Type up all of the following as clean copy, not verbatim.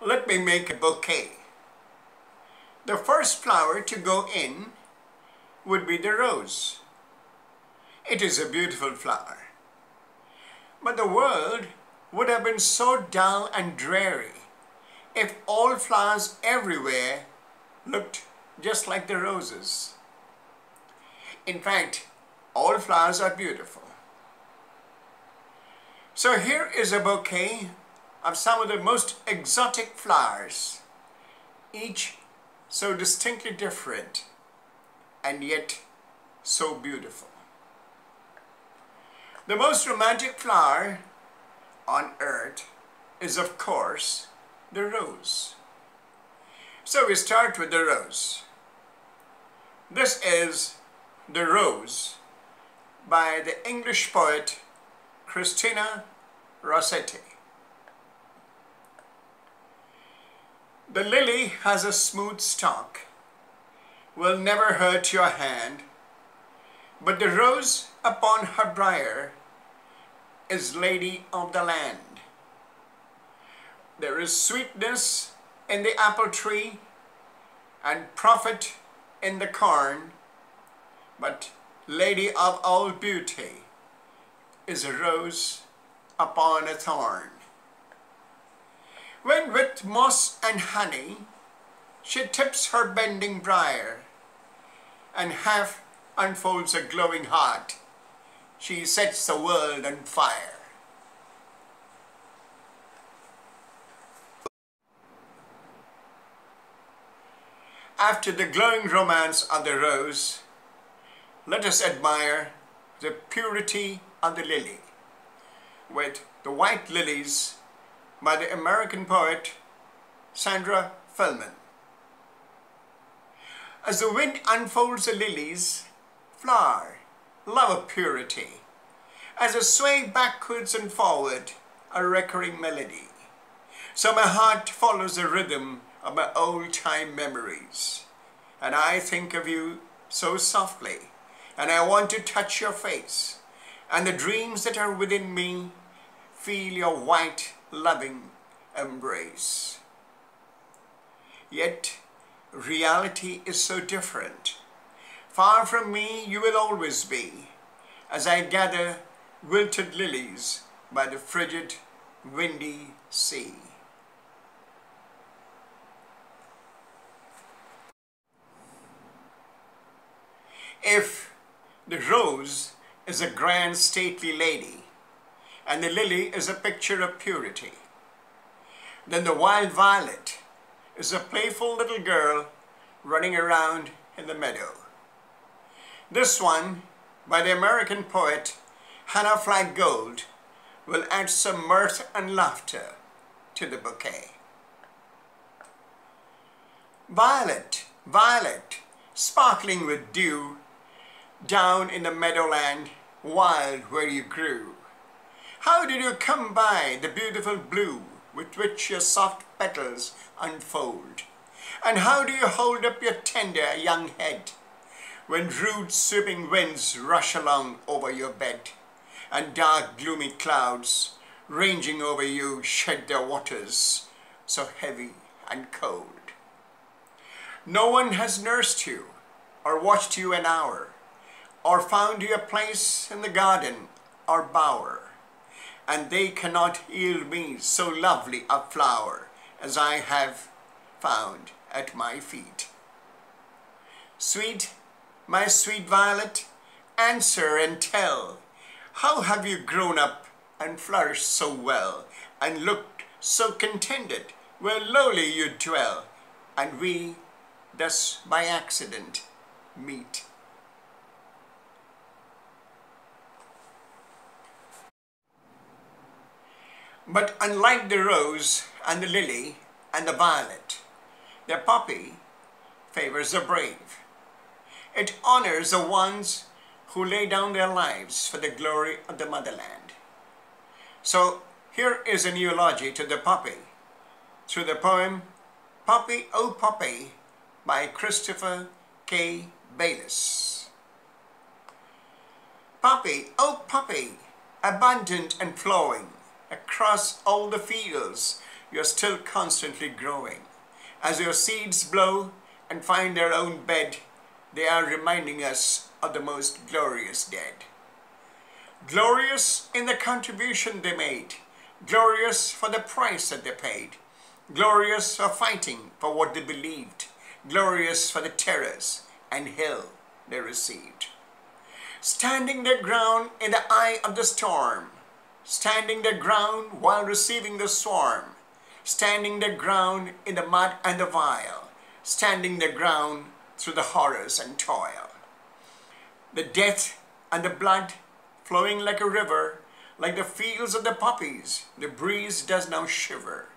Let me make a bouquet. The first flower to go in would be the rose. It is a beautiful flower. But the world would have been so dull and dreary if all flowers everywhere looked just like the roses. In fact, all flowers are beautiful. So here is a bouquet of some of the most exotic flowers, each so distinctly different and yet so beautiful. The most romantic flower on earth is, of course, the rose. So we start with the rose. This is The Rose by the English poet Christina Rossetti. The lily has a smooth stalk, will never hurt your hand, but the rose upon her briar is lady of the land. There is sweetness in the apple tree and profit in the corn, but lady of all beauty is a rose upon a thorn. When with moss and honey she tips her bending briar and half unfolds a glowing heart, she sets the world on fire. After the glowing romance of the rose, let us admire the purity of the lily with The White Lilies by the American poet Sandra Fellman. As the wind unfolds the lilies, flower, love of purity, as I sway backwards and forward, a recurring melody. So my heart follows the rhythm of my old-time memories, and I think of you so softly, and I want to touch your face, and the dreams that are within me feel your white, loving embrace. Yet reality is so different. Far from me you will always be, as I gather wilted lilies by the frigid, windy sea. If the rose is a grand stately lady and the lily is a picture of purity, then the wild violet is a playful little girl running around in the meadow. This one, by the American poet Hannah Flagg Gould, will add some mirth and laughter to the bouquet. Violet, violet, sparkling with dew, down in the meadowland, wild where you grew. How did you come by the beautiful blue with which your soft petals unfold? And how do you hold up your tender young head when rude sweeping winds rush along over your bed, and dark gloomy clouds ranging over you shed their waters so heavy and cold? No one has nursed you or watched you an hour, or found you a place in the garden or bower, and they cannot yield me so lovely a flower as I have found at my feet. Sweet, my sweet violet, answer and tell, how have you grown up and flourished so well, and looked so contented where lowly you dwell, and we thus by accident meet. But unlike the rose and the lily and the violet, the poppy favors the brave. It honors the ones who lay down their lives for the glory of the motherland. So here is an eulogy to the poppy through the poem Poppy, Oh Poppy by Christopher K. Bayliss. Poppy, oh poppy, abundant and flowing, across all the fields you're still constantly growing. As your seeds blow and find their own bed, they are reminding us of the most glorious dead. Glorious in the contribution they made, glorious for the price that they paid, glorious for fighting for what they believed, glorious for the terrors and hell they received. Standing their ground in the eye of the storm, standing their ground while receiving the swarm, standing their ground in the mud and the vile, standing their ground through the horrors and toil. The death and the blood flowing like a river, like the fields of the poppies, the breeze does now shiver.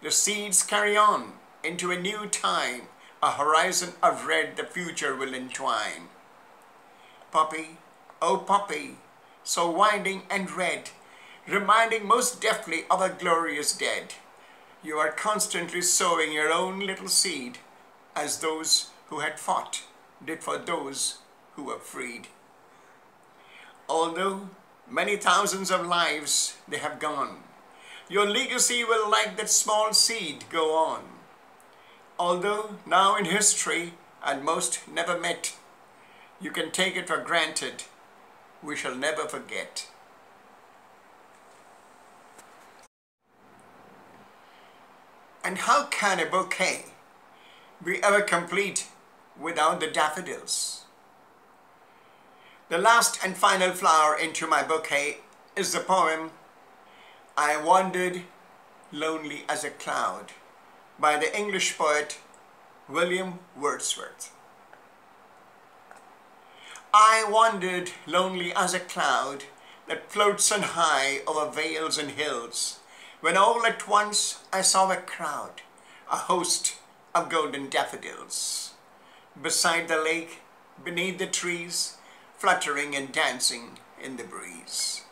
The seeds carry on into a new time, a horizon of red the future will entwine. Poppy, oh poppy, so winding and red, reminding most deftly of a glorious dead. You are constantly sowing your own little seed, as those who had fought did for those who were freed. Although many thousands of lives they have gone, your legacy will like that small seed go on. Although now in history and most never met, you can take it for granted, we shall never forget. And how can a bouquet be ever complete without the daffodils? The last and final flower into my bouquet is the poem I Wandered Lonely as a Cloud by the English poet William Wordsworth. I wandered lonely as a cloud that floats on high over vales and hills, when all at once I saw a crowd, a host of golden daffodils, beside the lake, beneath the trees, fluttering and dancing in the breeze.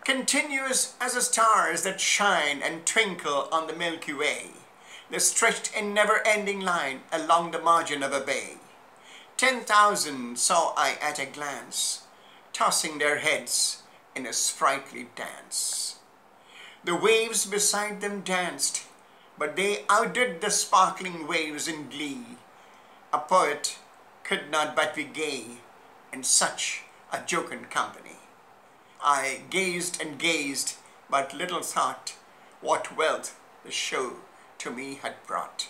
Continuous as the stars that shine and twinkle on the Milky Way, they stretched in never-ending line along the margin of a bay. 10,000 saw I at a glance, tossing their heads in a sprightly dance. The waves beside them danced, but they outdid the sparkling waves in glee. A poet could not but be gay in such a jocund company. I gazed and gazed, but little thought what wealth the show to me had brought.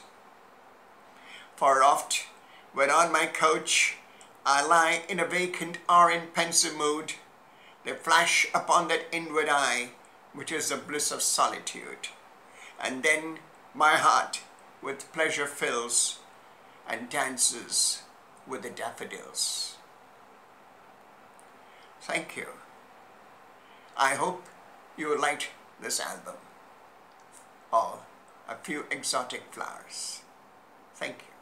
For oft, when on my couch I lie in a vacant or in pensive mood, they flash upon that inward eye, which is the bliss of solitude. And then my heart with pleasure fills and dances with the daffodils. Thank you. I hope you liked this album of a few exotic flowers. Thank you.